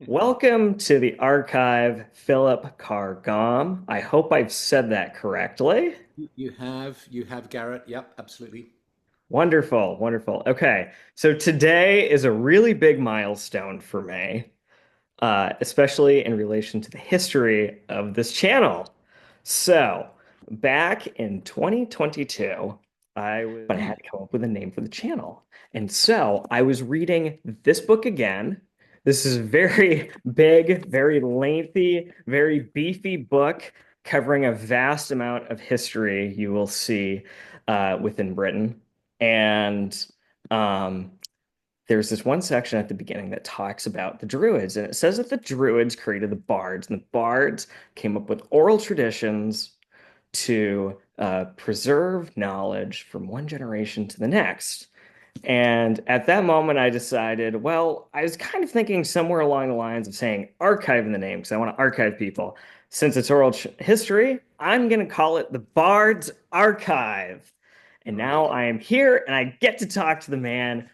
Welcome to the archive, Philip Carr-Gomm. I hope I've said that correctly. You have Garrett. Yep, absolutely. Wonderful, wonderful. Okay, so today is a really big milestone for me, especially in relation to the history of this channel. So, back in 2022, but I had Mm. to come up with a name for the channel. And so I was reading this book again. This is a very big, very lengthy, very beefy book covering a vast amount of history you will see within Britain. And um, there's this one section at the beginning that talks about the Druids, and it says that the Druids created the bards, and the bards came up with oral traditions to preserve knowledge from one generation to the next. And at that moment, I decided, well, I was kind of thinking somewhere along the lines of saying archive in the name because I want to archive people. Since it's oral history, I'm going to call it the Bard's Archive. And now Right. I am here and I get to talk to the man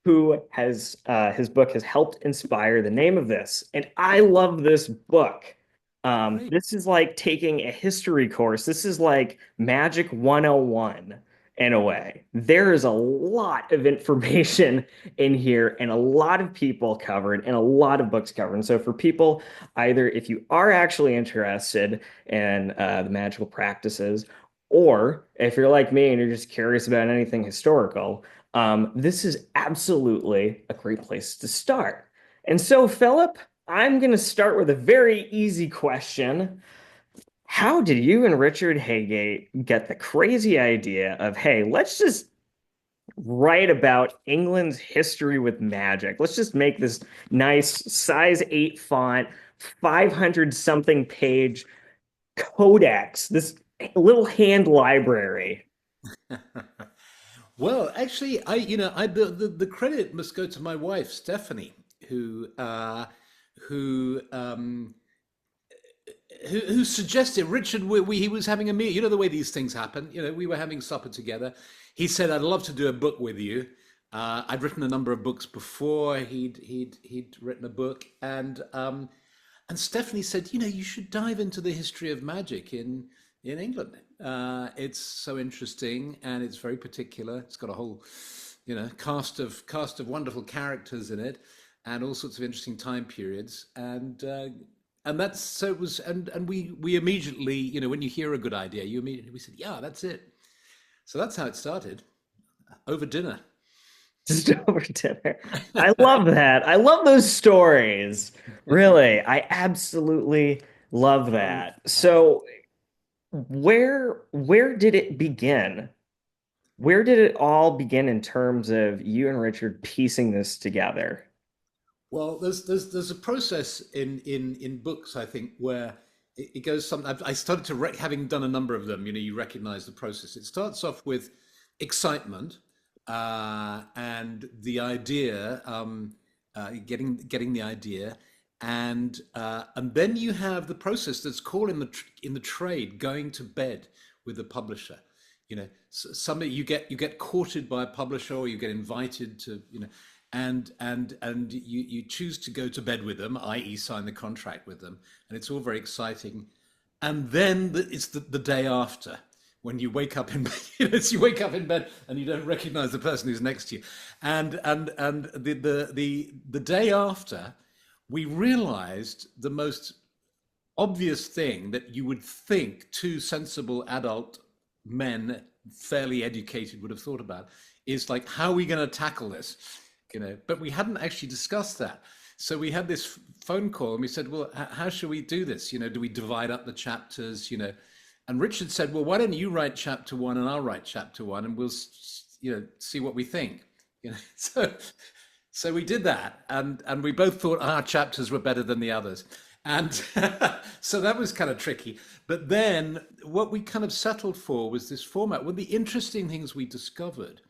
who has his book has helped inspire the name of this. And I love this book. Great. This is like taking a history course. This is like Magic 101 in a way. There is a lot of information in here and a lot of people covered and a lot of books covered. And so for people, either if you are actually interested in the magical practices, or if you're like me and you're just curious about anything historical, this is absolutely a great place to start. And so, Philip, I'm going to start with a very easy question. How did you and Richard Haygate get the crazy idea of, hey, let's just write about England's history with magic? Let's just make this nice size 8 font, 500 something page codex, this little hand library. Well, actually, the credit must go to my wife, Stephanie, who who suggested Richard. He was having a meal. You know the way these things happen. We were having supper together. He said, "I'd love to do a book with you." I'd written a number of books before. He'd written a book, and Stephanie said, you should dive into the history of magic in England. It's so interesting and it's very particular. It's got a whole, cast of wonderful characters in it, and all sorts of interesting time periods. And that's so it was, and we immediately, when you hear a good idea, you immediately we said, yeah, that's it. So that's how it started over dinner. Just over dinner. I love that. I love those stories. Really, I absolutely love Oh, that. magic. So, where did it begin? Where did it all begin in terms of you and Richard piecing this together? Well, there's a process in books, I think, where it goes some. I started to having done a number of them. You recognize the process. It starts off with excitement and the idea, getting the idea, and then you have the process that's called in the trade going to bed with the publisher. Somebody you get courted by a publisher, or you get invited to and you choose to go to bed with them, i.e., sign the contract with them, and it's all very exciting. And then it's the day after when you wake up in bed, you wake up in bed and you don't recognize the person who's next to you, and the day after, we realized the most obvious thing that you would think two sensible adult men, fairly educated, would have thought about is like, how are we going to tackle this? But we hadn't actually discussed that. So we had this phone call and we said, well, how should we do this? Do we divide up the chapters? And Richard said, well, why don't you write chapter one and I'll write chapter one, and we'll, see what we think. So so we did that, and we both thought our chapters were better than the others, and so that was kind of tricky. But then what we kind of settled for was this format. One of the interesting things we discovered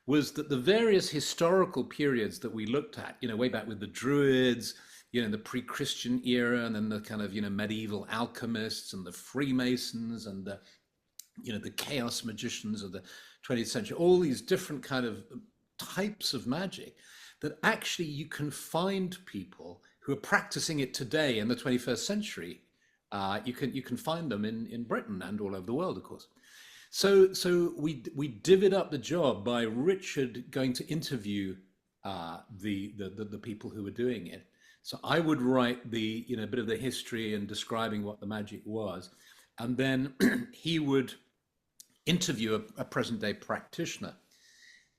was that the various historical periods that we looked at, way back with the Druids, the pre-Christian era, and then the kind of medieval alchemists and the Freemasons and the chaos magicians of the 20th century, all these different kind of types of magic, that actually you can find people who are practicing it today in the 21st century. You can find them in Britain and all over the world, of course. So we divvied up the job by Richard going to interview the people who were doing it. So I would write the bit of the history and describing what the magic was, and then he would interview a present day practitioner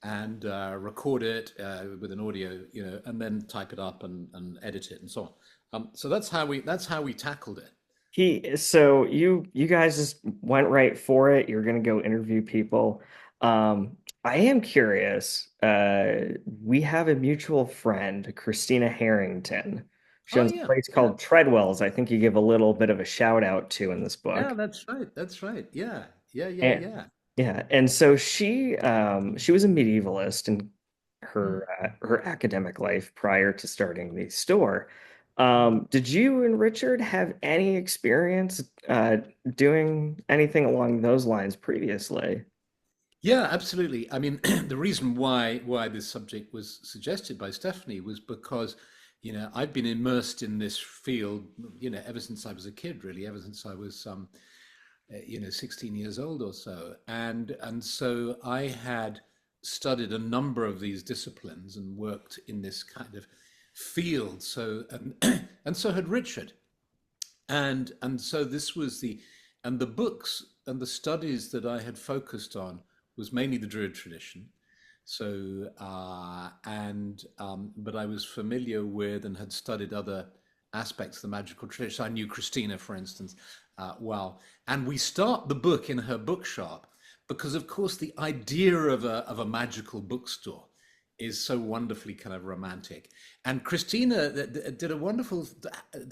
and record it with an audio, and then type it up and edit it and so on. So that's how we tackled it. So you guys just went right for it. You're gonna go interview people. I am curious. We have a mutual friend, Christina Harrington. She Oh owns a yeah, place yeah, called Treadwells. I think you give a little bit of a shout out to in this yeah. book. That's right. That's right. Yeah, yeah, yeah, And yeah. yeah, and so she was a medievalist in Mm, her academic life prior to starting the store. mm. Did you and Richard have any experience doing anything along those lines previously? Yeah, absolutely. I mean, the reason why this subject was suggested by Stephanie was because, I've been immersed in this field, ever since I was a kid, really, ever since I was 16 years old or so. And so I had studied a number of these disciplines and worked in this kind of field. So and so had Richard. And so this was the books and the studies that I had focused on was mainly the Druid tradition. So and but I was familiar with and had studied other aspects of the magical tradition. I knew Christina, for instance, well, and we start the book in her bookshop because, of course, the idea of a magical bookstore is so wonderfully kind of romantic. And Christina did a wonderful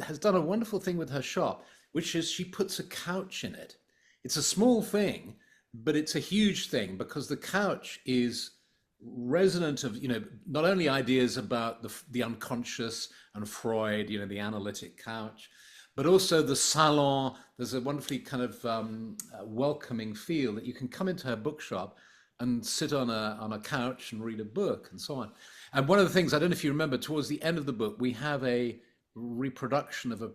has done a wonderful thing with her shop, which is she puts a couch in it. It's a small thing, but it's a huge thing because the couch is resonant of not only ideas about the unconscious and Freud, the analytic couch, but also the salon. There's a wonderfully kind of welcoming feel that you can come into her bookshop and sit on a couch and read a book and so on. And one of the things, I don't know if you remember, towards the end of the book, we have a reproduction of a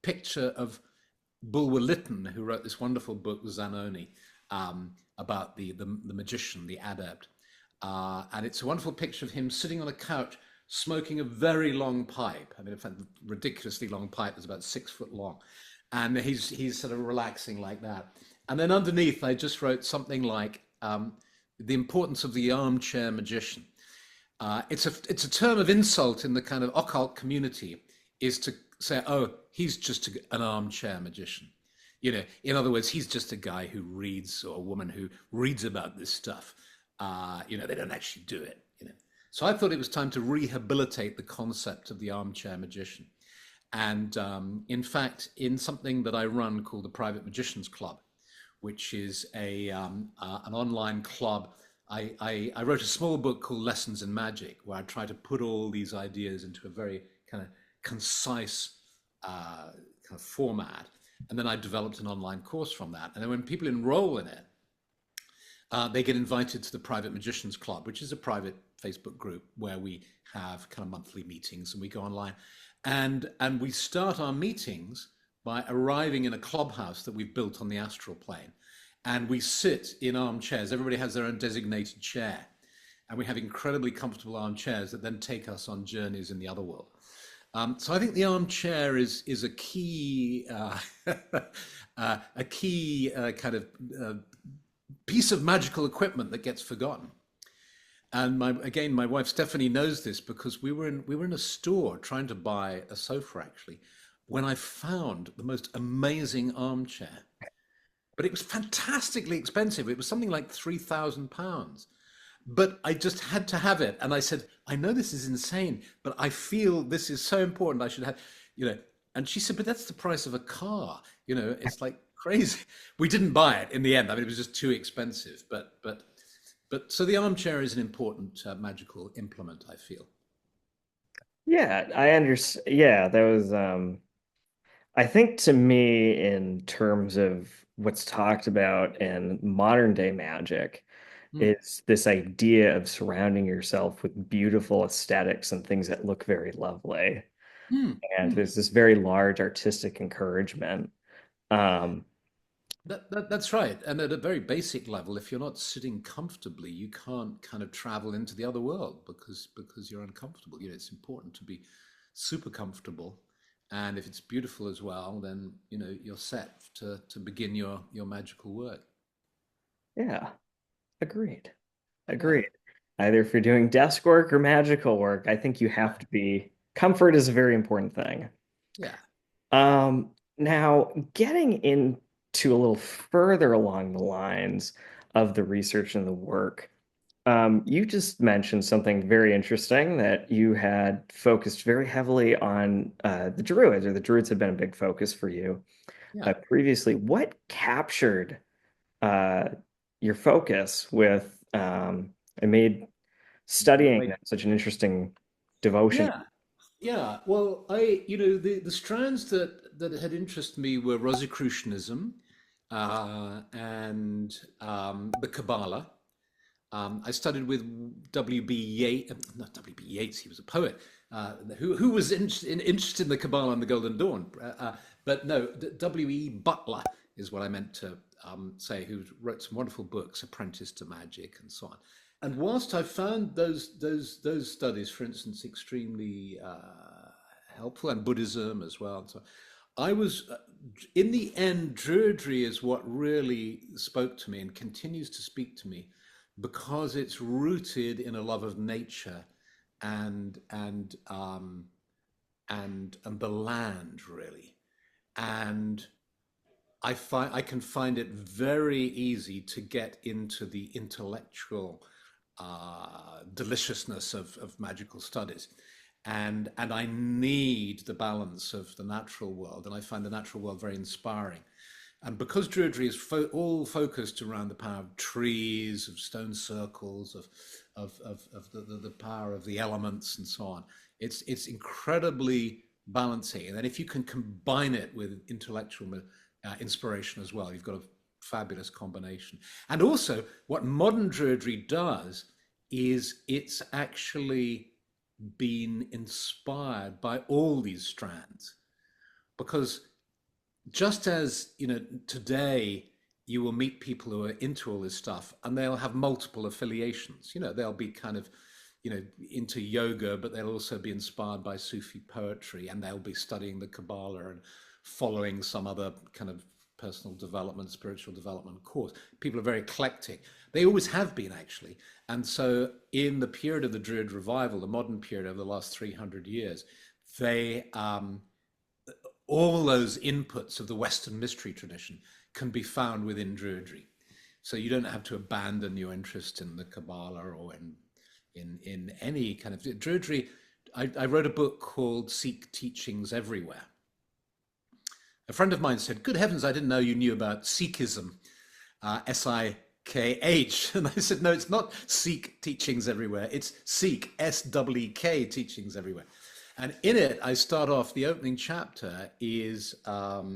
picture of Bulwer Lytton, who wrote this wonderful book, Zanoni, about the magician, the adept. And it's a wonderful picture of him sitting on a couch smoking a very long pipe. I mean, in fact, ridiculously long pipe is about 6 foot long. And he's sort of relaxing like that. And then underneath, I just wrote something like the importance of the armchair magician. It's a term of insult in the kind of occult community, is to say, oh, he's just an armchair magician. In other words, he's just a guy who reads, or a woman who reads about this stuff. They don't actually do it. So I thought it was time to rehabilitate the concept of the armchair magician. And in fact, in something that I run called the Private Magicians Club, which is an online club, I wrote a small book called Lessons in Magic, where I try to put all these ideas into a very kind of concise kind of format. And then I developed an online course from that. And then when people enroll in it, they get invited to the Private Magicians Club, which is a private Facebook group where we have kind of monthly meetings and we go online. And we start our meetings by arriving in a clubhouse that we've built on the astral plane. And we sit in armchairs. Everybody has their own designated chair. And we have incredibly comfortable armchairs that then take us on journeys in the other world. So I think the armchair is a key kind of piece of magical equipment that gets forgotten. And my wife Stephanie knows this because we were in a store trying to buy a sofa actually, when I found the most amazing armchair. But it was fantastically expensive. It was something like £3,000. But I just had to have it. And I said, I know this is insane, but I feel this is so important. I should have, you know. And she said, but that's the price of a car. It's like crazy. We didn't buy it in the end. I mean, it was just too expensive. But so the armchair is an important magical implement, I feel. Yeah, I understand. Yeah, that was I think to me, in terms of what's talked about in modern day magic, Mm, is this idea of surrounding yourself with beautiful aesthetics and things that look very lovely. Hmm, And hmm. there's this very large artistic encouragement. Um, That's right. And at a very basic level, if you're not sitting comfortably, you can't kind of travel into the other world because you're uncomfortable. It's important to be super comfortable. And if it's beautiful as well, then you're set to begin your magical work. yeah, agreed. Yeah, Agreed. Either if you're doing desk work or magical work, I think you yeah, have to be, comfort is a very important thing. yeah. Now, getting into a little further along the lines of the research and the work, you just mentioned something very interesting that you had focused very heavily on the Druids, or the Druids have been a big focus for you Yeah. previously. What captured uh, your focus with and made What studying made? them such an interesting devotion? Yeah, yeah. Well, the strands that had interested me were Rosicrucianism, and the Kabbalah. I studied with W.B. Yeats, not W.B. Yeats, he was a poet, who was interested in the Kabbalah and the Golden Dawn. But no, W.E. Butler is what I meant to say, who wrote some wonderful books, Apprentice to Magic and so on. And whilst I found those studies, for instance, extremely helpful, and Buddhism as well, and so I was, in the end, Druidry is what really spoke to me and continues to speak to me because it's rooted in a love of nature and and the land really. And I can find it very easy to get into the intellectual deliciousness of magical studies. And I need the balance of the natural world, and I find the natural world very inspiring. And because Druidry is all focused around the power of trees, of stone circles, of the power of the elements and so on, it's incredibly balancing. And then if you can combine it with intellectual inspiration as well, you've got a fabulous combination. And also, what modern Druidry does is it's actually been inspired by all these strands because just as today you will meet people who are into all this stuff and they'll have multiple affiliations. They'll be kind of into yoga, but they'll also be inspired by Sufi poetry, and they'll be studying the Kabbalah and following some other kind of personal development, spiritual development course. People are very eclectic. They always have been, actually. And so in the period of the Druid revival, the modern period over the last 300 years, they all those inputs of the Western mystery tradition can be found within Druidry. So you don't have to abandon your interest in the Kabbalah or in any kind of Druidry. I wrote a book called Sikh Teachings Everywhere. A friend of mine said, "Good heavens, I didn't know you knew about Sikhism, Sikh." And I said, "No, it's not Sikh Teachings Everywhere. It's Sikh, SEEK Teachings Everywhere." And in it, I start off, the opening chapter is a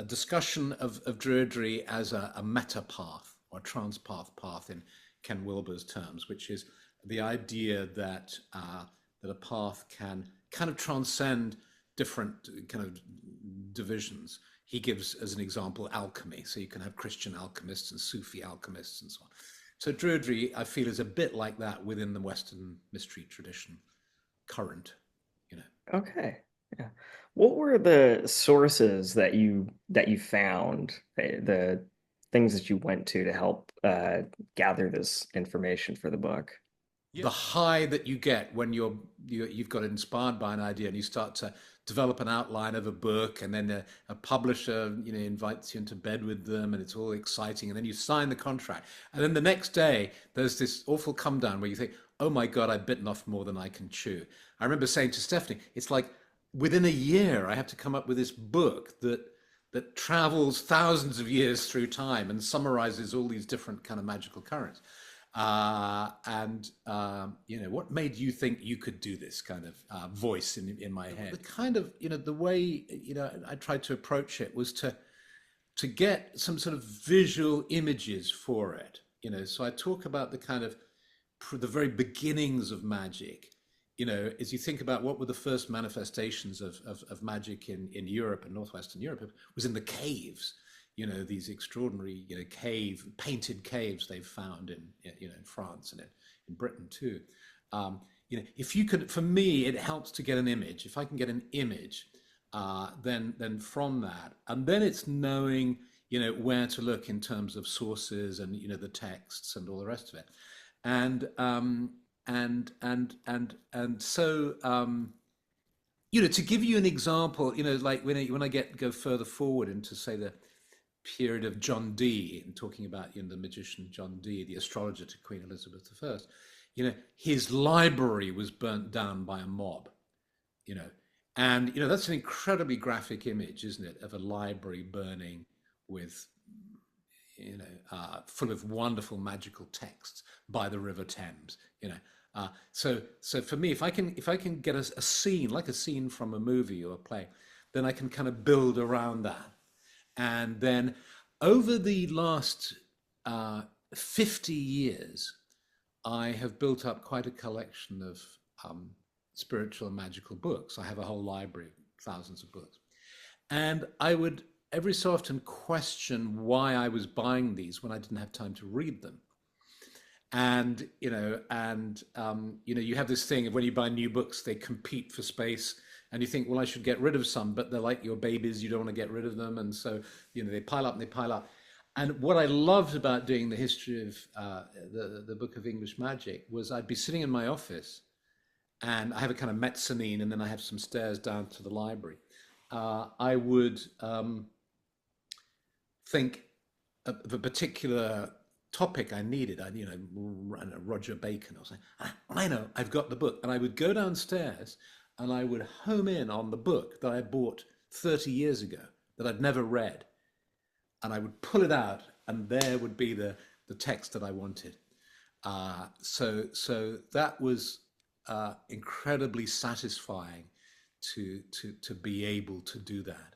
discussion of Druidry as a meta path or transpath in Ken Wilber's terms, which is the idea that that a path can kind of transcend different kind of divisions. He gives as an example alchemy, so you can have Christian alchemists and Sufi alchemists and so on. So Druidry, I feel, is a bit like that within the Western mystery tradition current, you know. Okay. Yeah. What were the sources that you found, the things that you went to help gather this information for the book? The high that you get when you've got inspired by an idea and you start to develop an outline of a book, and then a publisher invites you into bed with them, and it's all exciting, and then you sign the contract, and then the next day there's this awful come down where you think, oh my god, I've bitten off more than I can chew. I remember saying to Stephanie, it's like within a year I have to come up with this book that travels thousands of years through time and summarizes all these different kind of magical currents. And what made you think you could do this kind of voice in my head? The kind of the way I tried to approach it was to get some sort of visual images for it. So I talk about the kind of the very beginnings of magic as you think about what were the first manifestations of magic in Europe and northwestern Europe, it was in the caves. These extraordinary, painted caves they've found in France and in Britain too. If you could, for me, it helps to get an image. If I can get an image, then from that, and then it's knowing, where to look in terms of sources and the texts and all the rest of it, and so to give you an example, like when I go further forward into, say, the period of John Dee, and talking about the magician John Dee, the astrologer to Queen Elizabeth I, his library was burnt down by a mob, you know, and that's an incredibly graphic image, isn't it, of a library burning with full of wonderful magical texts by the River Thames. So for me, if I can get a scene, like a scene from a movie or a play, then I can kind of build around that. And then over the last 50 years, I have built up quite a collection of spiritual and magical books. I have a whole library of thousands of books. And I would every so often question why I was buying these when I didn't have time to read them. And you have this thing of, when you buy new books, they compete for space, and you think, well, I should get rid of some, but they're like your babies, you don't want to get rid of them, and so they pile up and they pile up. And what I loved about doing the history of the Book of English Magic was, I'd be sitting in my office, and I have a kind of mezzanine, and then I have some stairs down to the library. I would think of a particular topic I needed. Roger Bacon or something. I know, I've got the book. And I would go downstairs and I would home in on the book that I bought 30 years ago that I'd never read. And I would pull it out, and there would be the text that I wanted. So that was incredibly satisfying to be able to do that.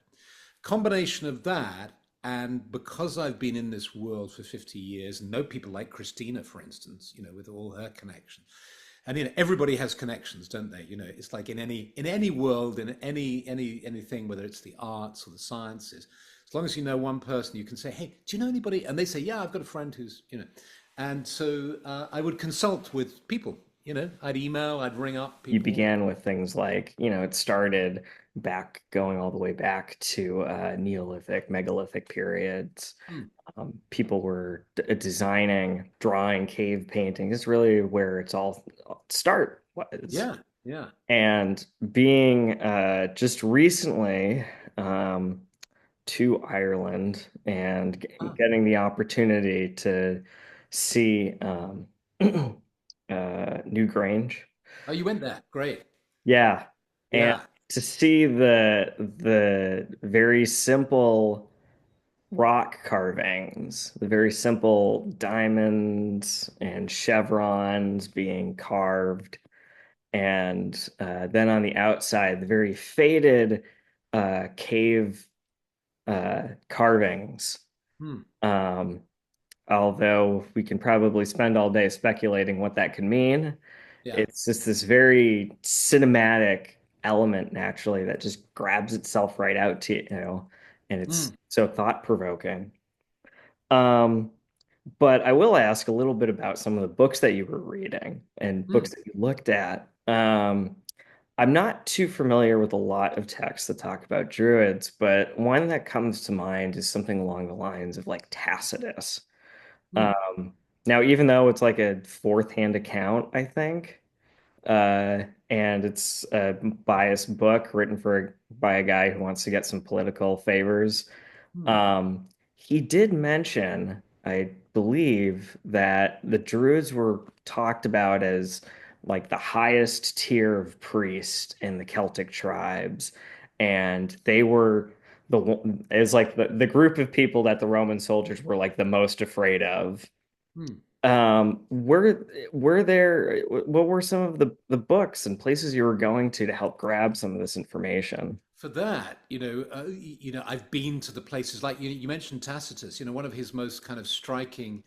Combination of that, and because I've been in this world for 50 years and know people like Christina, for instance, with all her connections, and everybody has connections, don't they? It's like in any world, in anything, whether it's the arts or the sciences, as long as you know one person, you can say, hey, do you know anybody? And they say, yeah, I've got a friend who's, and so I would consult with people. I'd email, I'd ring up You people. began with things like, it started back, going all the way back to Neolithic, megalithic periods. Hmm. People were designing, drawing cave paintings. It's really where it's all start was. Yeah, yeah. And being just recently to Ireland and Ah, getting the opportunity to see Newgrange. oh, you went there. Great. Yeah. And Yeah. to see the very simple rock carvings, the very simple diamonds and chevrons being carved, and then on the outside, the very faded cave carvings. Hmm. Um, Although we can probably spend all day speculating what that could mean, Yeah. it's just this very cinematic element naturally that just grabs itself right out to and Hmm. it's so thought-provoking. Um, but I will ask a little bit about some of the books that you were reading and Hmm. books that you looked at. I'm not too familiar with a lot of texts that talk about druids, but one that comes to mind is something along the lines of like Tacitus. Hmm. Um, Now, even though it's like a fourth hand account, I think, and it's a biased book written by a guy who wants to get some political favors. Hmm. Um, he did mention, I believe, that the Druids were talked about as like the highest tier of priest in the Celtic tribes, and they were is like the group of people that the Roman soldiers were like the most afraid of. Hmm. Were there what were some of the books and places you were going to help grab some of this information? For that, I've been to the places like you mentioned Tacitus. One of his most kind of striking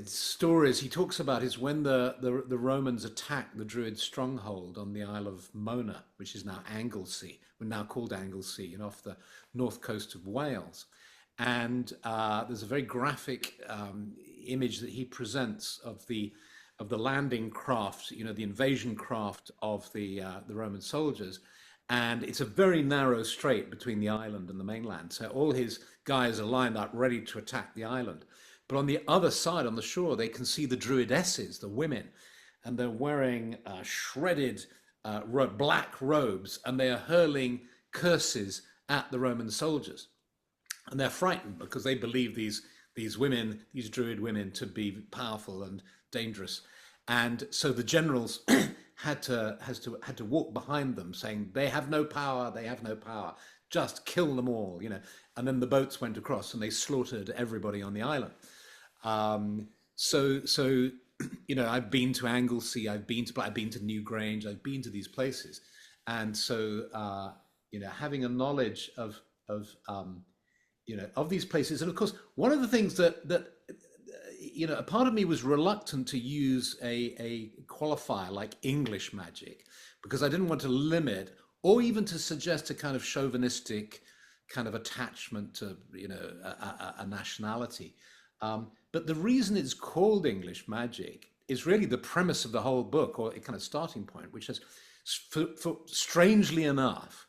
stories he talks about is when the Romans attacked the Druid stronghold on the Isle of Mona, which is now Anglesey, we're now called Anglesey, and off the north coast of Wales. And there's a very graphic image that he presents of the landing craft, the invasion craft of the Roman soldiers. And it's a very narrow strait between the island and the mainland. So all his guys are lined up ready to attack the island. But on the other side, on the shore, they can see the druidesses, the women, and they're wearing shredded black robes, and they are hurling curses at the Roman soldiers. And they're frightened because they believe these women, these druid women, to be powerful and dangerous. And so the generals had to walk behind them, saying they have no power, they have no power, just kill them all. And then the boats went across and they slaughtered everybody on the island. So I've been to Anglesey, I've been to Newgrange, I've been to these places, and so having a knowledge of these places, and of course, one of the things that a part of me was reluctant to use a qualifier like English magic because I didn't want to limit or even to suggest a kind of chauvinistic kind of attachment to a nationality. But the reason it's called English magic is really the premise of the whole book, or a kind of starting point, which is, strangely enough,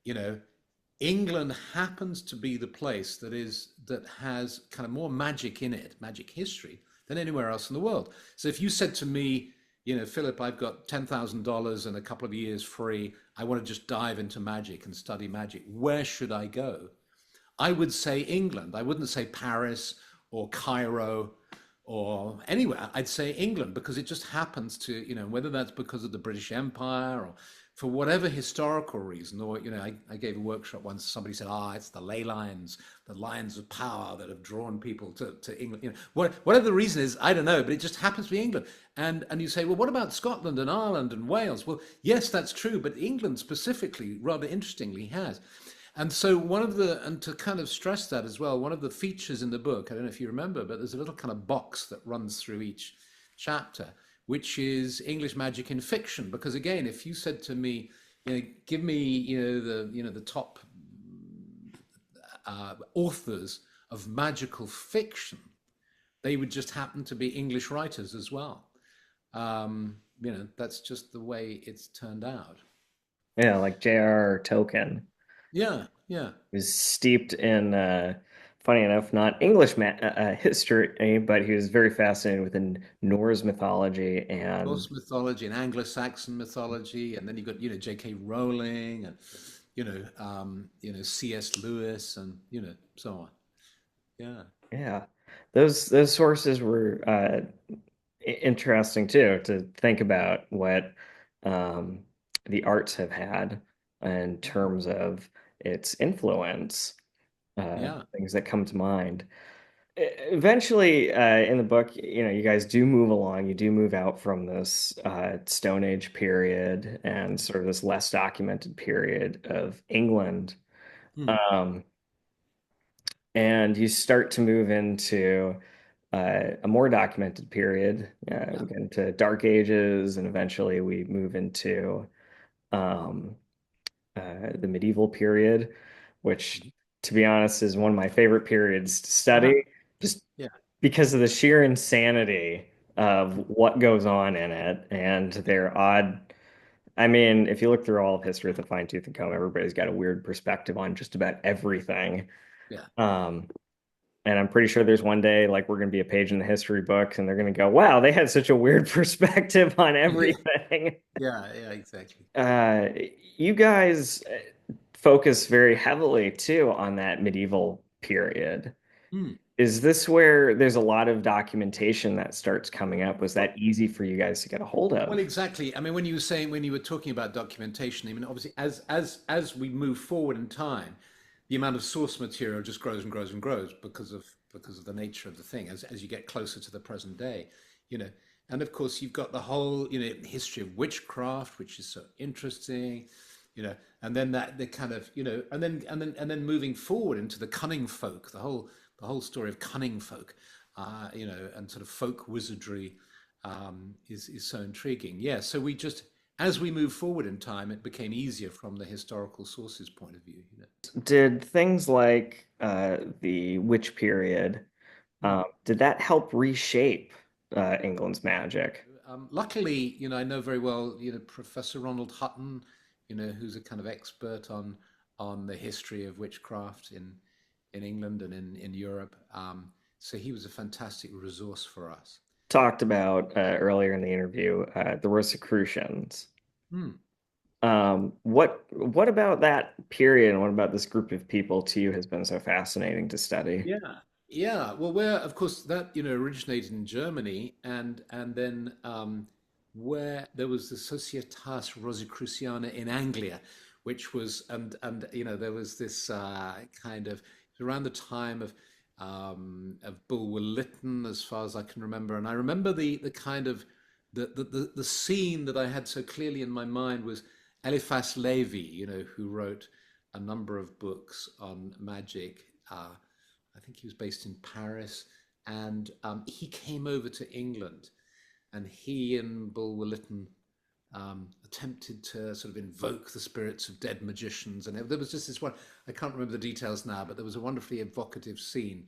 you know, England happens to be the place that has kind of more magic in it, magic history, than anywhere else in the world. So if you said to me, Philip, I've got $10,000 and a couple of years free, I want to just dive into magic and study magic, where should I go? I would say England. I wouldn't say Paris or Cairo or anywhere. I'd say England because it just happens to, whether that's because of the British Empire or for whatever historical reason, or, I gave a workshop once, somebody said, it's the ley lines, the lines of power that have drawn people to England. Whatever the reason is, I don't know, but it just happens to be England. And you say, well, what about Scotland and Ireland and Wales? Well, yes, that's true, but England specifically, rather interestingly, has. And so and to kind of stress that as well, one of the features in the book, I don't know if you remember, but there's a little kind of box that runs through each chapter, which is English magic in fiction. Because again, if you said to me, give me, the top authors of magical fiction, they would just happen to be English writers as well. That's just the way it's turned out. Yeah, like J.R.R. Tolkien Yeah, yeah. was steeped in, funny enough, not English history, but he was very fascinated with the Norse mythology and Norse mythology and Anglo-Saxon mythology, and then you got J.K. Rowling and C.S. Lewis and so on. Yeah, yeah, those sources were interesting too to think about what um, the arts have had in terms of its influence, yeah, things that come to mind. Eventually, in the book, you guys do move along. You do move out from this Stone Age period and sort of this less documented period of England. hmm, Um, and you start to move into a more documented period. yeah, We get into Dark Ages, and eventually we move into um, the medieval period, which, to be honest, is one of my favorite periods to uh-huh, study, just yeah, because of the sheer insanity of what goes on in it and their odd. I mean, if you look through all of history with a fine tooth and comb, everybody's got a weird perspective on just about everything. yeah, Um, and I'm pretty sure there's one day like we're going to be a page in the history books and they're going to go, wow, they had such a weird perspective on yeah, everything. yeah, exactly. Uh, you guys focus very heavily too on that medieval period. Hmm. Is this where there's a lot of documentation that starts coming up? Was that easy for you guys to get a hold Well, of? exactly. I mean, when you were talking about documentation, I mean, obviously, as we move forward in time, the amount of source material just grows and grows and grows because of the nature of the thing. As you get closer to the present day, you know, and of course, you've got the whole history of witchcraft, which is so interesting, and then that the kind of and then moving forward into the cunning folk, the whole story of cunning folk. and sort of folk wizardry is so intriguing. Yeah, so we just, as we move forward in time, it became easier from the historical sources point of view. Did things like the witch period, Hmm. did that help reshape England's magic? Luckily, I know very well, Professor Ronald Hutton, who's a kind of expert on the history of witchcraft in England and in Europe. So he was a fantastic resource for us. Talked about earlier in the interview, the Rosicrucians. Hmm. What about that period and what about this group of people to you has been so fascinating to study? Yeah, yeah. Well, where of course that originated in Germany, and then where there was the Societas Rosicruciana in Anglia, which was and there was this kind of it was around the time of Bulwer Lytton, as far as I can remember, and I remember the kind of the scene that I had so clearly in my mind was Eliphas Levi, who wrote a number of books on magic. I think he was based in Paris, and he came over to England, and he and Bulwer Lytton attempted to sort of invoke the spirits of dead magicians. And there was just this one, I can't remember the details now, but there was a wonderfully evocative scene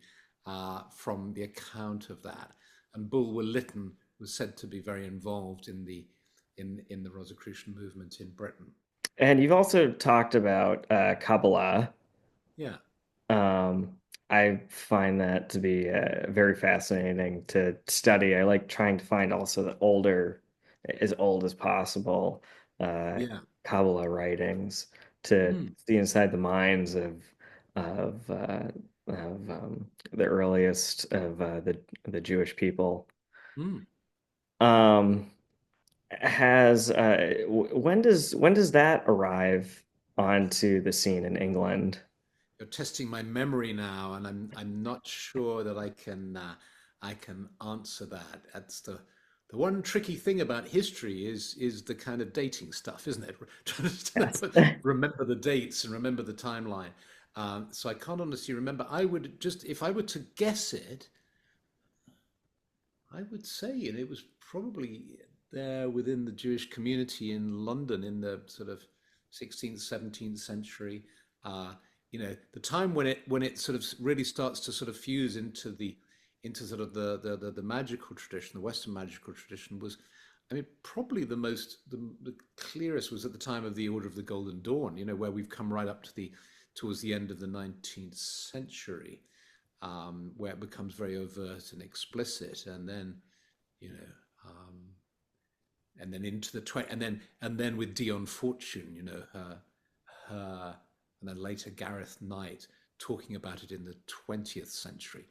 from the account of that. And Bulwer Lytton was said to be very involved in the Rosicrucian movement in Britain. And you've also talked about Kabbalah. Yeah, I find that to be very fascinating to study. I like trying to find also the older, as old as possible, uh, yeah. Kabbalah writings to Mm, see inside the minds of the earliest of the Jewish people. mm. Um, has when does that arrive onto the scene in England? You're testing my memory now, and I'm not sure that I can answer that. That's the one tricky thing about history is the kind of dating stuff, isn't it? Trying Yes. to remember the dates and remember the timeline. So I can't honestly remember. I would just, if I were to guess it, I would say, and it was probably there within the Jewish community in London in the sort of 16th, 17th century. The time when it sort of really starts to sort of fuse into sort of the magical tradition, the Western magical tradition was, I mean, probably the clearest was at the time of the Order of the Golden Dawn. Where we've come right up to the towards the end of the 19th century, where it becomes very overt and explicit, and then you know, um, and then into the 20, and then with Dion Fortune, her, and then later Gareth Knight talking about it in the 20th century.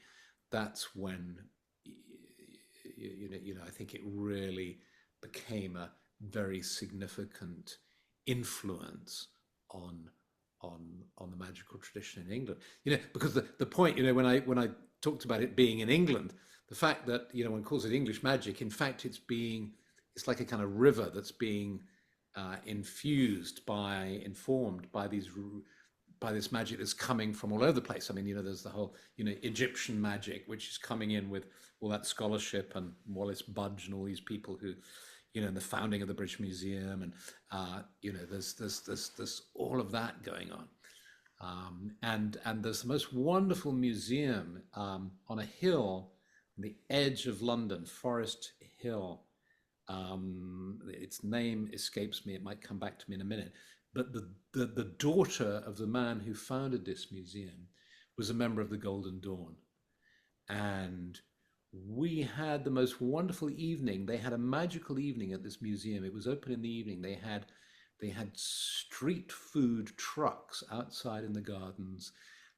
That's when I think it really became a very significant influence on on the magical tradition in England. Because the point, when I talked about it being in England, the fact that one calls it English magic, in fact, it's like a kind of river that's being informed by this magic that's coming from all over the place. I mean, there's the whole, Egyptian magic, which is coming in with all that scholarship and Wallace Budge and all these people who, and the founding of the British Museum, and there's all of that going on. And there's the most wonderful museum on a hill on the edge of London, Forest Hill. Its name escapes me. It might come back to me in a minute. But the daughter of the man who founded this museum was a member of the Golden Dawn. And we had the most wonderful evening. They had a magical evening at this museum. It was open in the evening. They had street food trucks outside in the gardens.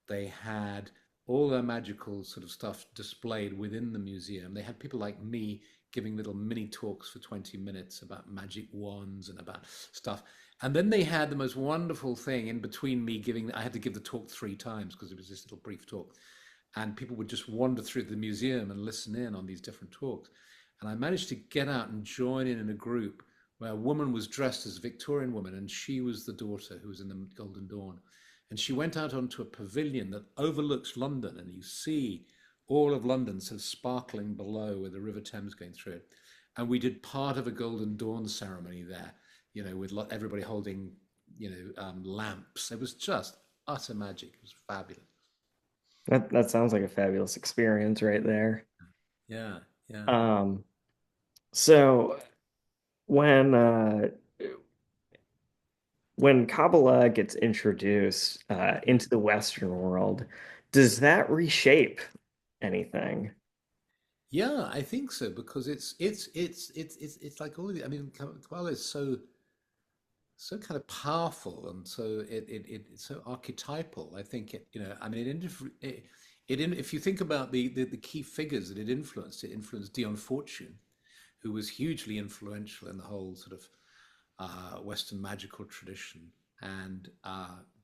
They had all their magical sort of stuff displayed within the museum. They had people like me giving little mini talks for 20 minutes about magic wands and about stuff. And then they had the most wonderful thing in between me giving, I had to give the talk 3 times because it was this little brief talk. And people would just wander through the museum and listen in on these different talks. And I managed to get out and join in a group where a woman was dressed as a Victorian woman, and she was the daughter who was in the Golden Dawn. And she went out onto a pavilion that overlooks London, and you see all of London sort of sparkling below with the River Thames going through it. And we did part of a Golden Dawn ceremony there, with everybody holding, lamps. It was just utter magic. It was fabulous. That sounds like a fabulous experience right there. Yeah, yeah. Um, so when when Kabbalah gets introduced into the Western world, does that reshape anything? Yeah, I think so because it's like all of the. I mean, Kabbalah is so kind of powerful and so it's so archetypal. I think I mean, if you think about the key figures that it influenced Dion Fortune, who was hugely influential in the whole sort of Western magical tradition, and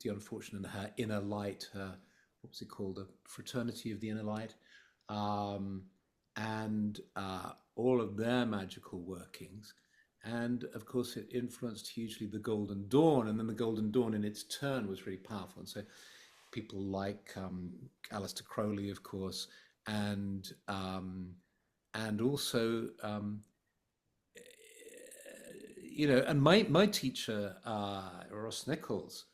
Dion Fortune and her inner light, what was it called, the Fraternity of the Inner Light, um, and all of their magical workings. And of course, it influenced hugely the Golden Dawn, and then the Golden Dawn in its turn was really powerful. And so people like Aleister Crowley, of course, and also and my teacher Ross Nichols,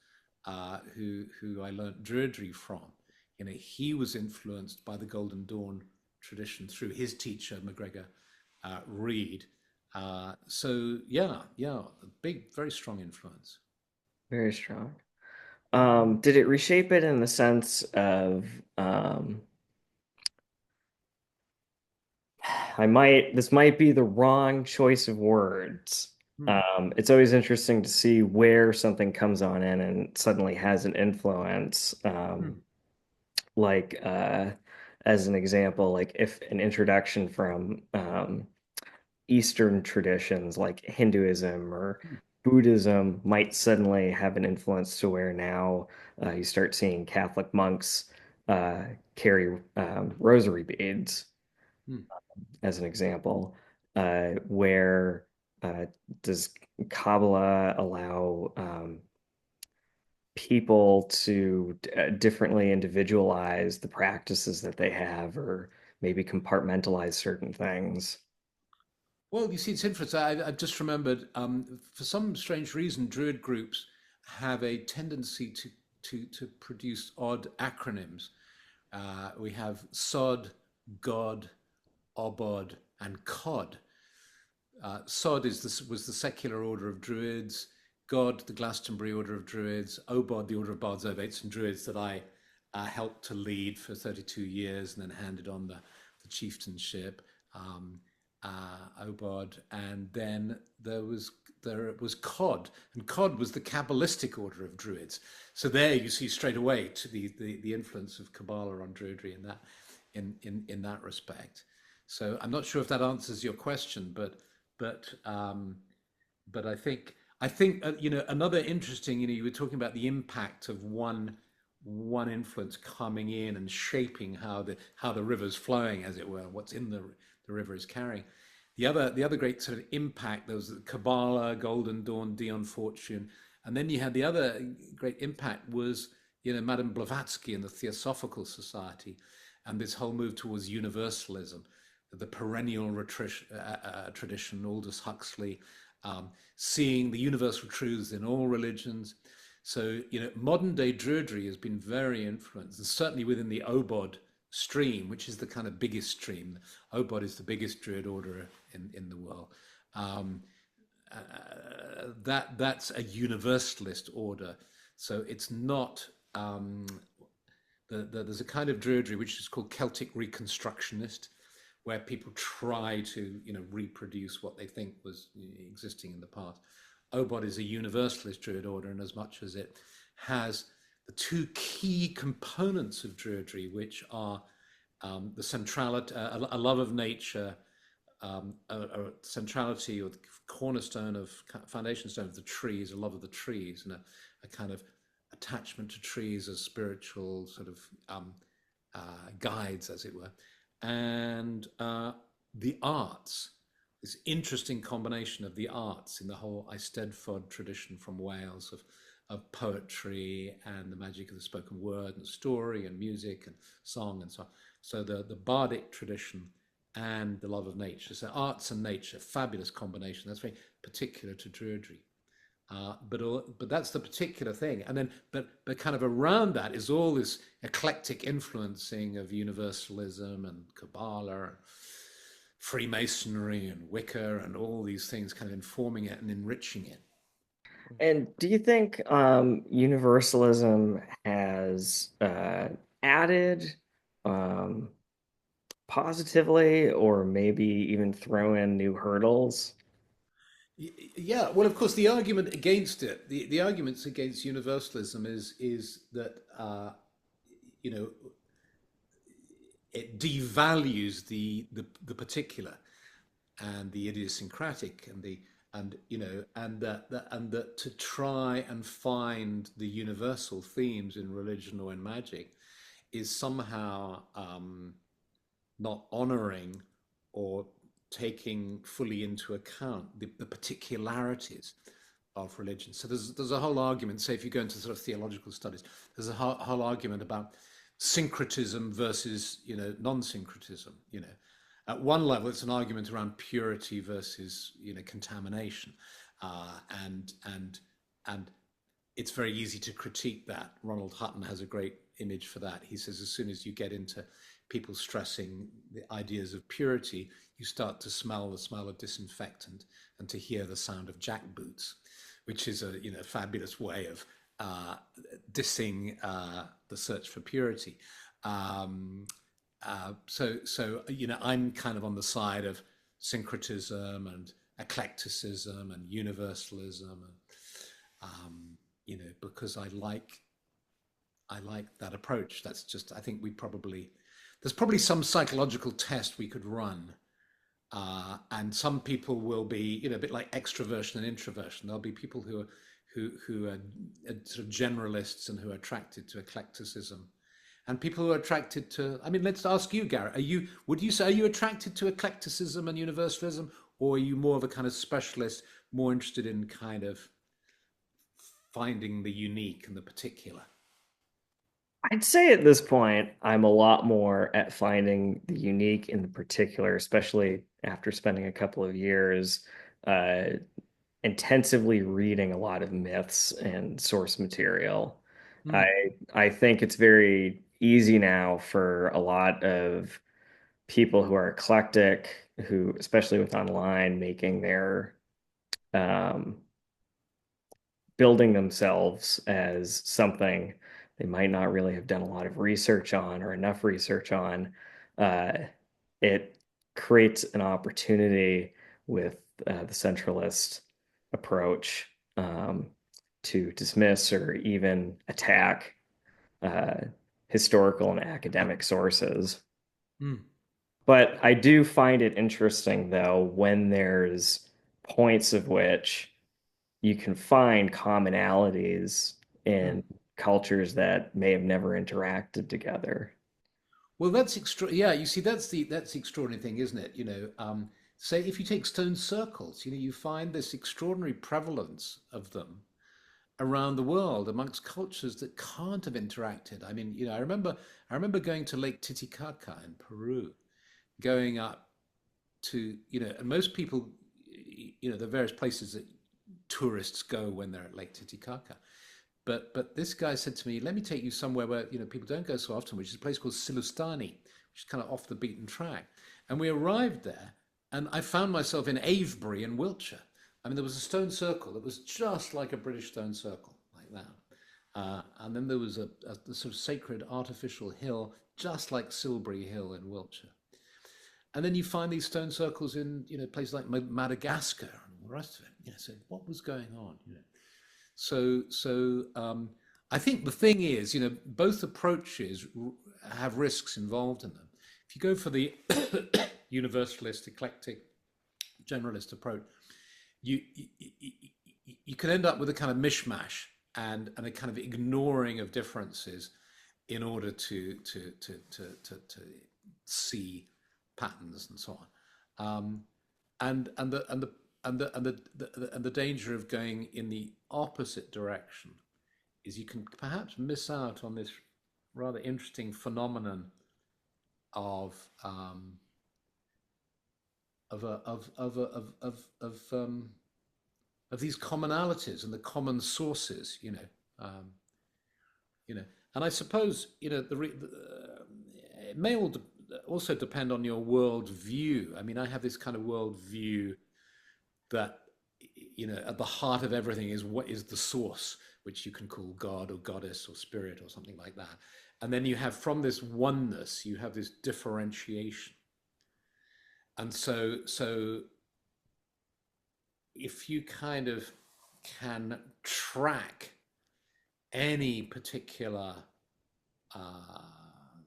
who I learnt Druidry from, he was influenced by the Golden Dawn tradition through his teacher McGregor Reed. So yeah, a big, very strong influence. Very strong. Did it reshape it in the sense of um, this might be the wrong choice of words. Hmm. It's always interesting to see where something comes on in and suddenly has an influence. Hmm. Like as an example, like if an introduction from Eastern traditions like Hinduism or Hmm. Buddhism might suddenly have an influence to where now you start seeing Catholic monks uh, carry rosary beads, Hmm. as an example. Where uh, does Kabbalah allow people to differently individualize the practices that they have, or maybe compartmentalize certain things? Well, you see, it's interesting. I've just remembered, for some strange reason, Druid groups have a tendency to produce odd acronyms. We have SOD, God, Obod, and COD. Sod was the secular order of Druids, God, the Glastonbury order of Druids, Obod, the order of Bards, Ovates, and Druids that I helped to lead for 32 years and then handed on the chieftainship. Obod, and then there was Cod, and Cod was the Kabbalistic order of Druids. So there you see straight away to the influence of Kabbalah on Druidry in that respect. So I'm not sure if that answers your question, but but I think another interesting, you were talking about the impact of one influence coming in and shaping how the river's flowing, as it were, what's in the river is carrying. The other great sort of impact, there was Kabbalah, Golden Dawn, Dion Fortune, and then you had the other great impact was Madame Blavatsky and the Theosophical Society, and this whole move towards universalism, the perennial tradition, Aldous Huxley, seeing the universal truths in all religions. So, modern day Druidry has been very influenced, and certainly within the Obod stream, which is the kind of biggest stream. Obod is the biggest Druid order in the world. Um, that's a universalist order. So it's not. There's a kind of Druidry which is called Celtic Reconstructionist, where people try to reproduce what they think was existing in the past. Obod is a universalist Druid order, and as much as it has the two key components of Druidry, which are the centrality, a love of nature, a centrality or the cornerstone of foundation stone of the trees, a love of the trees, and a kind of attachment to trees as spiritual sort of guides, as it were, and the arts. This interesting combination of the arts in the whole Eisteddfod tradition from Wales of of poetry and the magic of the spoken word and story and music and song and so on. So the bardic tradition and the love of nature. So arts and nature, fabulous combination. That's very particular to Druidry. But that's the particular thing, and then but kind of around that is all this eclectic influencing of universalism and Kabbalah, Freemasonry and Wicca, and all these things kind of informing it and enriching it. And do you think universalism has added um, positively or maybe even throw in new hurdles? Yeah, well, of course, the argument against it, the arguments against universalism is that you know it devalues the particular and the idiosyncratic and the and you know and that to try and find the universal themes in religion or in magic is somehow not honoring or taking fully into account the particularities of religion. So there's a whole argument. Say if you go into sort of theological studies, there's a whole argument about syncretism versus non-syncretism. At one level, it's an argument around purity versus contamination, and it's very easy to critique that. Ronald Hutton has a great image for that. He says as soon as you get into people stressing the ideas of purity, you start to smell the smell of disinfectant and to hear the sound of jackboots, which is a fabulous way of dissing the search for purity. Um, I'm kind of on the side of syncretism and eclecticism and universalism, and because I like that approach. That's just I think there's probably some psychological test we could run, and some people will be a bit like extroversion and introversion. There'll be people who are sort of generalists and who are attracted to eclecticism, and people who are attracted to. I mean, let's ask you, Garrett. Would you say are you attracted to eclecticism and universalism, or are you more of a kind of specialist, more interested in kind of finding the unique and the particular? I'd say at this point, I'm a lot more at finding the unique in the particular, especially after spending a couple of years uh, intensively reading a lot of myths and source material. I Mm, I think it's very easy now for a lot of people who are eclectic, who, especially with online, making their um, building themselves as something they might not really have done a lot of research on or enough research on. Uh, it creates an opportunity with the centralist approach to dismiss or even attack uh, historical and academic sources. mm, But I do find it interesting, though, when there's points of which you can find commonalities mm. in cultures that may have never interacted together. Well, that's extra. Yeah, you see, that's the extraordinary thing, isn't it? Say if you take stone circles, you find this extraordinary prevalence of them around the world amongst cultures that can't have interacted. I mean, I remember going to Lake Titicaca in Peru, going up to, and most people, the various places that tourists go when they're at Lake Titicaca. But this guy said to me, "Let me take you somewhere where people don't go so often, which is a place called Silustani, which is kind of off the beaten track." And we arrived there, and I found myself in Avebury in Wiltshire. I mean, there was a stone circle that was just like a British stone circle, like that. And then there was a sort of sacred artificial hill, just like Silbury Hill in Wiltshire. And then you find these stone circles in places like Madagascar and all the rest of it. So what was going on? So I think the thing is, both approaches have risks involved in them. If you go for the universalist, eclectic, generalist approach, you can end up with a kind of mishmash and a kind of ignoring of differences in order to see patterns and so on, and the danger of going in the opposite direction is you can perhaps miss out on this rather interesting phenomenon of of a, of these commonalities and the common sources, um, you know. And I suppose it may also depend on your world view. I mean, I have this kind of world view that at the heart of everything is what is the source, which you can call God or goddess or spirit or something like that. And then you have from this oneness, you have this differentiation. And so if you kind of can track any particular uh,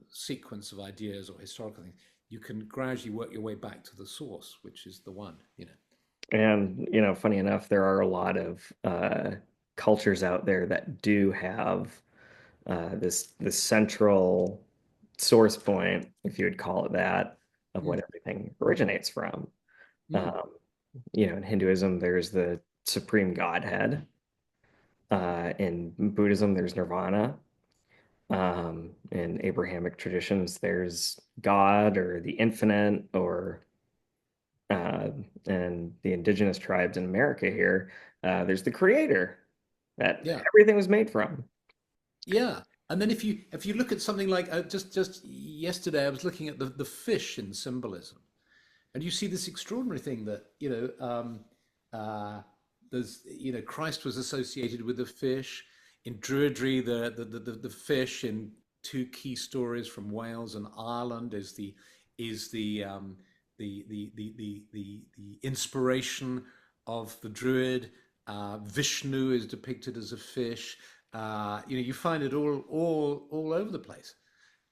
sequence of ideas or historical things, you can gradually work your way back to the source, which is the one. And, funny enough, there are a lot of cultures out there that do have this central source point, if you would call it that, of what Mm, everything originates from. mm, Um, in Hinduism, there's the supreme Godhead. In Buddhism, there's Nirvana. In Abrahamic traditions, there's God or the infinite, or uh, and the indigenous tribes in America here, there's the creator that yeah. everything was made from. Yeah. And then if you look at something like just yesterday, I was looking at the fish in symbolism, and you see this extraordinary thing that there's Christ was associated with the fish in Druidry. The fish in two key stories from Wales and Ireland is the inspiration of the Druid. Vishnu is depicted as a fish. You find it all over the place.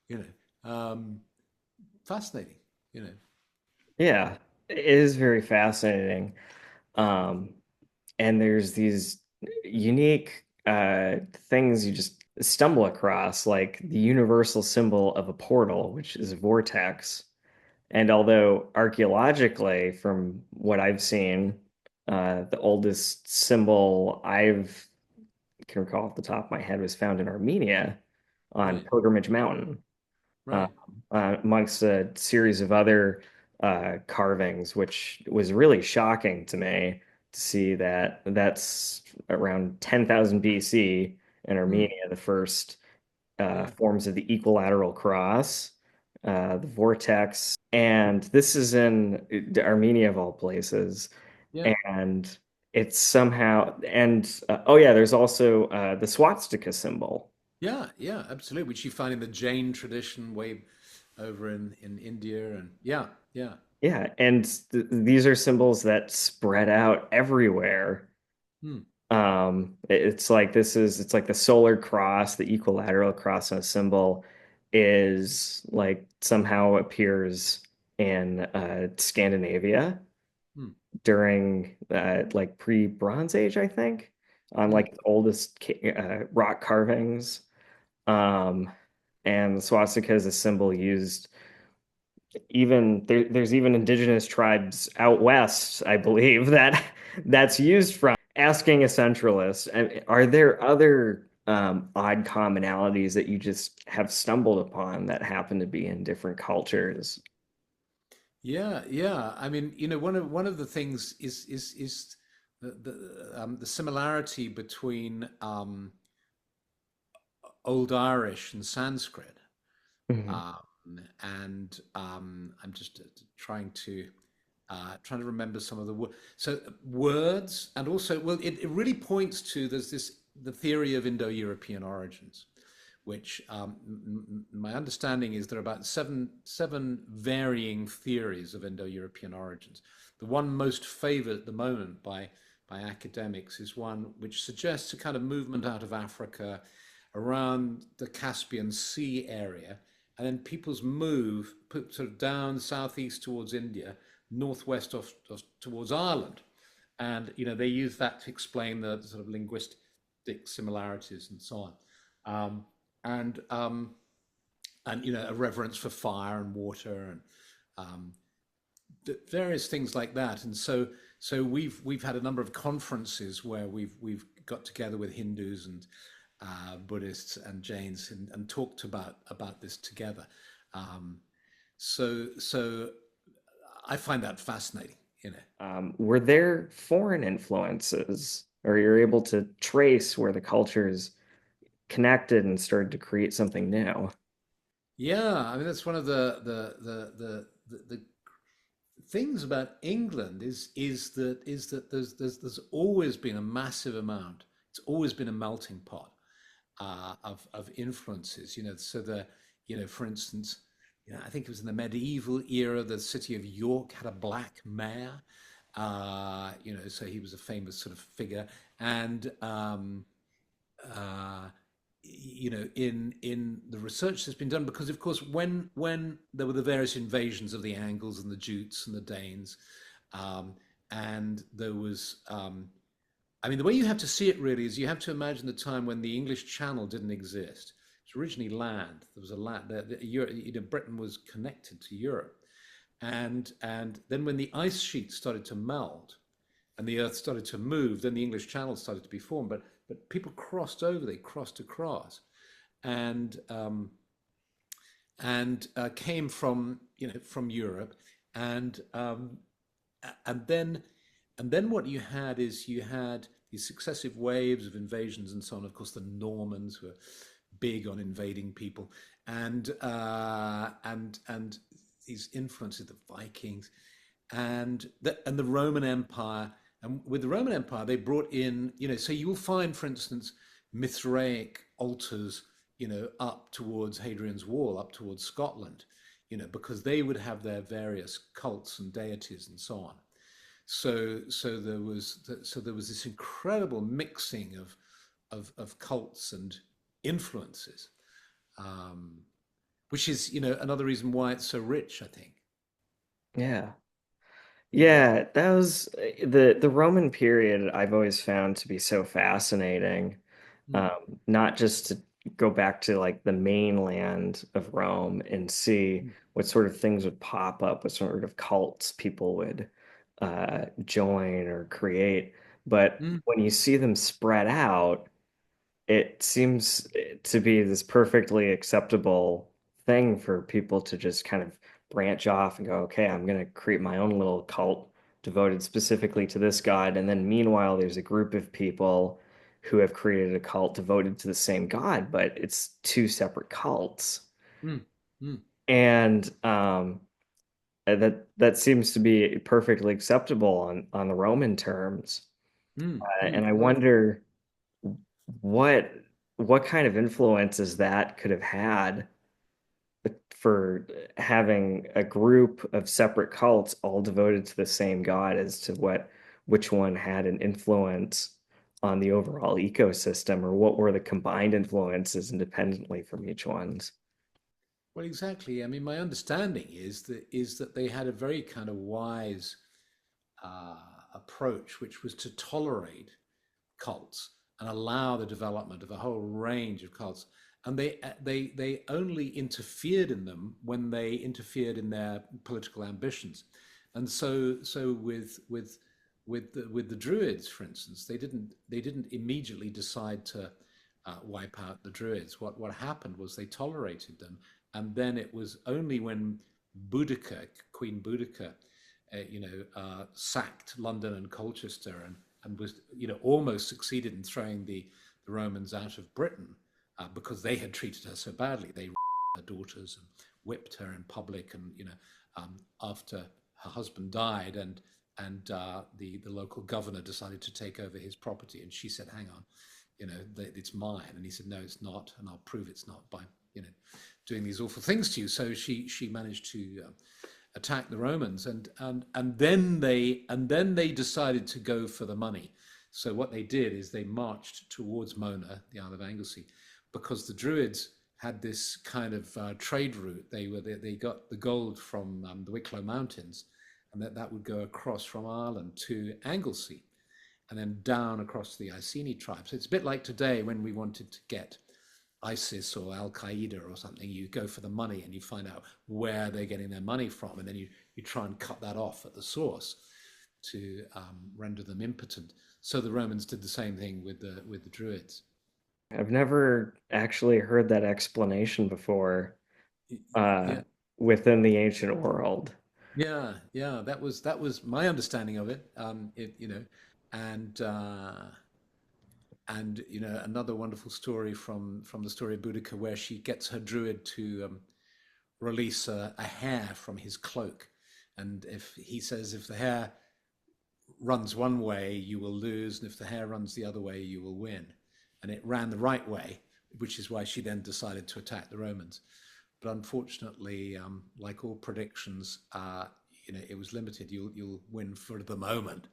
You fascinating. You know. Yeah, it is very fascinating. Um, and there's these unique things you just stumble across, like the universal symbol of a portal, which is a vortex. And although archaeologically, from what I've seen, the oldest symbol I've can recall off the top of my head was found in Armenia on Right. Pilgrimage Mountain, uh, Right. amongst a series of other carvings, which was really shocking to me to see that that's around 10,000 BC in Mm, Armenia, the first yeah. forms of the equilateral cross, the vortex, and this is in Armenia of all places. Yeah. And it's somehow, and oh yeah, there's also the swastika symbol. Yeah. Yeah. Absolutely. Which you find in the Jain tradition way over in India, and yeah. Yeah. Yeah, and these are symbols that spread out everywhere. Mm, It's like the solar cross, the equilateral cross on a symbol is like somehow appears in Scandinavia mm, during like pre-Bronze Age, I think, on mm, like the oldest rock carvings. Um, and the swastika is a symbol used there's even indigenous tribes out west, I believe, that's used from asking a centralist. Are there other odd commonalities that you just have stumbled upon that happen to be in different cultures? yeah. Yeah. I mean, one of the things is the similarity between Old Irish and Sanskrit. Mhm. Um, and I'm just trying to remember some of the words. So words, and also, well, it really points to the theory of Indo-European origins, which my understanding is there are about seven varying theories of Indo-European origins. The one most favored at the moment by academics is one which suggests a kind of movement out of Africa around the Caspian Sea area, and then people's move put sort of down southeast towards India, northwest towards Ireland, and they use that to explain the sort of linguistic similarities and so on, um, and a reverence for fire and water and um, various things like that. And so we've had a number of conferences where we've got together with Hindus Buddhists and Jains, and talked about this together. Um, so I find that fascinating. You know. Were there foreign influences, or you're able to trace where the cultures connected and started to create something new? Yeah, I mean that's one of the things about England is that there's always been a massive amount. It's always been a melting pot of influences. So for instance, I think it was in the medieval era, the city of York had a black mayor. So he was a famous sort of figure, and uh, in the research that's been done, because of course when there were the various invasions of the Angles and the Jutes and the Danes, um, and there was I mean, the way you have to see it really is you have to imagine the time when the English Channel didn't exist. It's originally land. There was a land. Britain was connected to Europe, and then when the ice sheet started to melt and the Earth started to move, then the English Channel started to be formed. But people crossed over. They crossed across, and came from from Europe, and and then what you had is you had these successive waves of invasions and so on. Of course, the Normans were big on invading people, and these influences, the Vikings, and the Roman Empire. And with the Roman Empire, they brought in, so you will find, for instance, Mithraic altars, up towards Hadrian's Wall, up towards Scotland, because they would have their various cults and deities and so on. So there was this incredible mixing of cults and influences, um, which is another reason why it's so rich, I think. Yeah. Yeah, that was the Roman period I've always found to be so fascinating. Mm, Not just to go back to like the mainland of Rome and see mm, what sort of things would pop up, what sort of cults people would join or create, but mm, when you see them spread out, it seems to be this perfectly acceptable thing for people to just kind of branch off and go, okay, I'm going to create my own little cult devoted specifically to this god. And then meanwhile, there's a group of people who have created a cult devoted to the same god, but it's two separate cults. mm, mm, And that seems to be perfectly acceptable on the Roman terms. mm, And mm. I Well, wonder what what kind of influences that could have had for having a group of separate cults all devoted to the same god as to which one had an influence on the overall ecosystem, or what were the combined influences independently from each one's. well, exactly. I mean, my understanding is that they had a very kind of wise uh, approach, which was to tolerate cults and allow the development of a whole range of cults. And they only interfered in them when they interfered in their political ambitions. And so with the Druids, for instance, they didn't immediately decide to wipe out the Druids. What happened was they tolerated them, and then it was only when Boudica, Queen Boudica, sacked London and Colchester, and was almost succeeded in throwing the Romans out of Britain, because they had treated her so badly. They her daughters and whipped her in public, and after her husband died, and the local governor decided to take over his property, and she said, "Hang on, it's mine," and he said, "No, it's not, and I'll prove it's not by doing these awful things to you." So she managed to attack the Romans, and then they decided to go for the money. So what they did is they marched towards Mona, the Isle of Anglesey, because the Druids had this kind of trade route. They got the gold from the Wicklow Mountains, and that would go across from Ireland to Anglesey, and then down across the Iceni tribes. So it's a bit like today when we wanted to get ISIS or Al Qaeda or something. You go for the money and you find out where they're getting their money from, and then you try and cut that off at the source to render them impotent. So the Romans did the same thing with the Druids. I've never actually heard that explanation before uh, Yeah, within the ancient world. yeah. That was my understanding of it. And another wonderful story from the story of Boudica, where she gets her druid to release a hare from his cloak, and if he says, if the hare runs one way, you will lose, and if the hare runs the other way, you will win. And it ran the right way, which is why she then decided to attack the Romans. But unfortunately, like all predictions, it was limited. You'll win for the moment,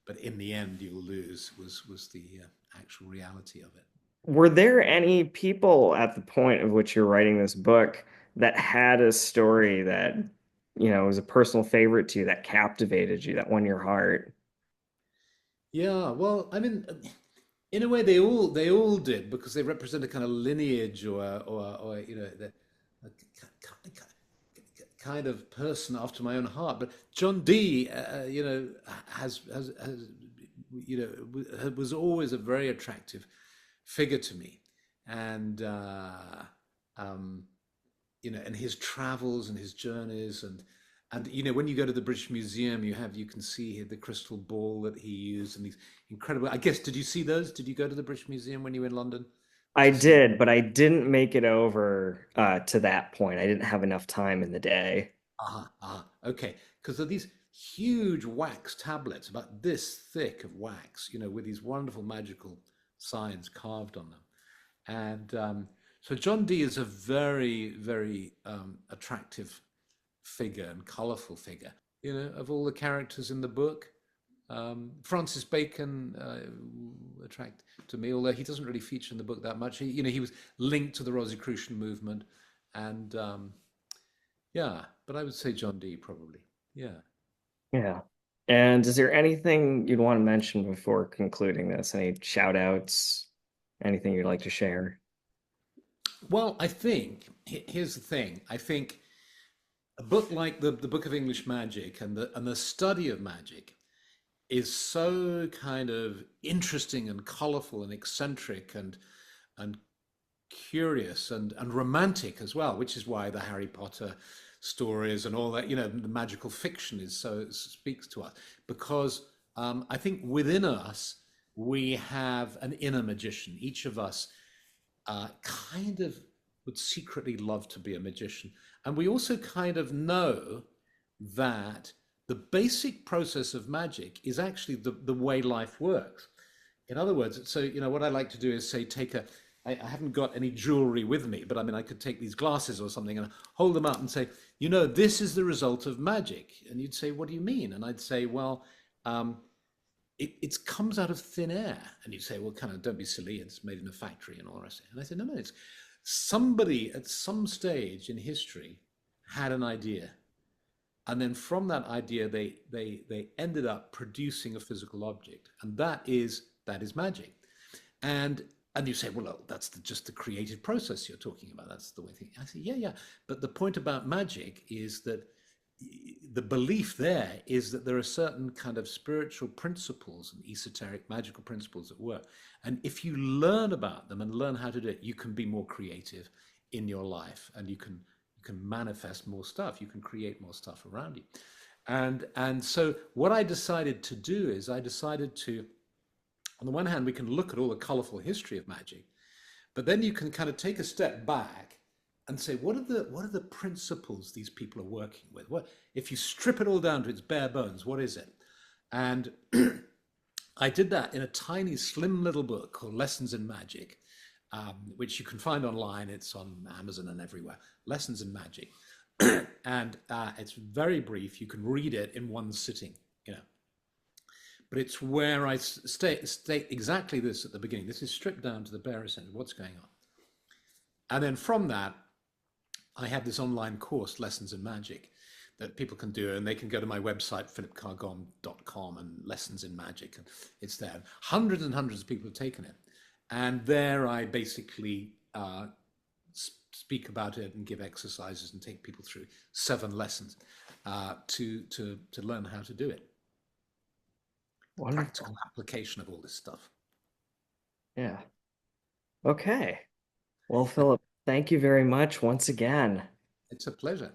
but in the end, you'll lose. Was the actual reality of it. Were there any people at the point of which you're writing this book that had a story that, was a personal favorite to you, that captivated you, that won your heart? Yeah, well, I mean, in a way, they all did, because they represent a kind of lineage, or a kind of person after my own heart. But John Dee, has was always a very attractive figure to me, and um, and his travels and his journeys, and when you go to the British Museum, you can see the crystal ball that he used, and these incredible. I guess, did you see those? Did you go to the British Museum when you were in London I to see? did, but I didn't make it over to that point. I didn't have enough time in the day. Okay. Because of these huge wax tablets, about this thick of wax, with these wonderful magical signs carved on them. And so John Dee is a very, very attractive figure and colorful figure. Of all the characters in the book, Francis Bacon attract to me, although he doesn't really feature in the book that much. He was linked to the Rosicrucian movement, and yeah, but I would say John Dee probably. Yeah. Yeah. And is there anything you'd want to mention before concluding this? Any shout outs? Anything you'd like to share? Well, I think here's the thing. I think a book like the Book of English Magic, and the study of magic is so kind of interesting and colorful and eccentric and curious and romantic as well, which is why the Harry Potter stories and all that, the magical fiction is so speaks to us, because I think within us we have an inner magician. Each of us kind of would secretly love to be a magician. And we also kind of know that the basic process of magic is actually the way life works. In other words, so what I like to do is say, I haven't got any jewelry with me, but I mean, I could take these glasses or something and hold them up and say, this is the result of magic. And you'd say, what do you mean? And I'd say, well, it comes out of thin air. And you'd say, well, kind of, don't be silly. It's made in a factory and all the rest of it. And I said, no, it's somebody at some stage in history had an idea. And then from that idea, they ended up producing a physical object. And that is magic. And and you say, well, that's just the creative process you're talking about. That's the way things. I say, yeah. But the point about magic is that the belief there is that there are certain kind of spiritual principles and esoteric magical principles at work. And if you learn about them and learn how to do it, you can be more creative in your life, and you can manifest more stuff. You can create more stuff around you. And so what I decided to do is I decided to, on the one hand, we can look at all the colorful history of magic, but then you can kind of take a step back and say, what are the principles these people are working with? What, if you strip it all down to its bare bones, what is it? And I did that in a tiny, slim little book called Lessons in Magic, which you can find online. It's on Amazon and everywhere. Lessons in Magic, and it's very brief. You can read it in one sitting. But it's where I state exactly this at the beginning. This is stripped down to the bare essence of what's going on. And then from that, I have this online course, Lessons in Magic, that people can do. And they can go to my website, philipcargomm.com, and Lessons in Magic. And it's there. Hundreds and hundreds of people have taken it. And there I basically speak about it and give exercises and take people through 7 lessons to learn how to do it. The practical Wonderful. application of all this stuff. Yeah. Okay. Well, Philip, thank you very much once again. It's a pleasure.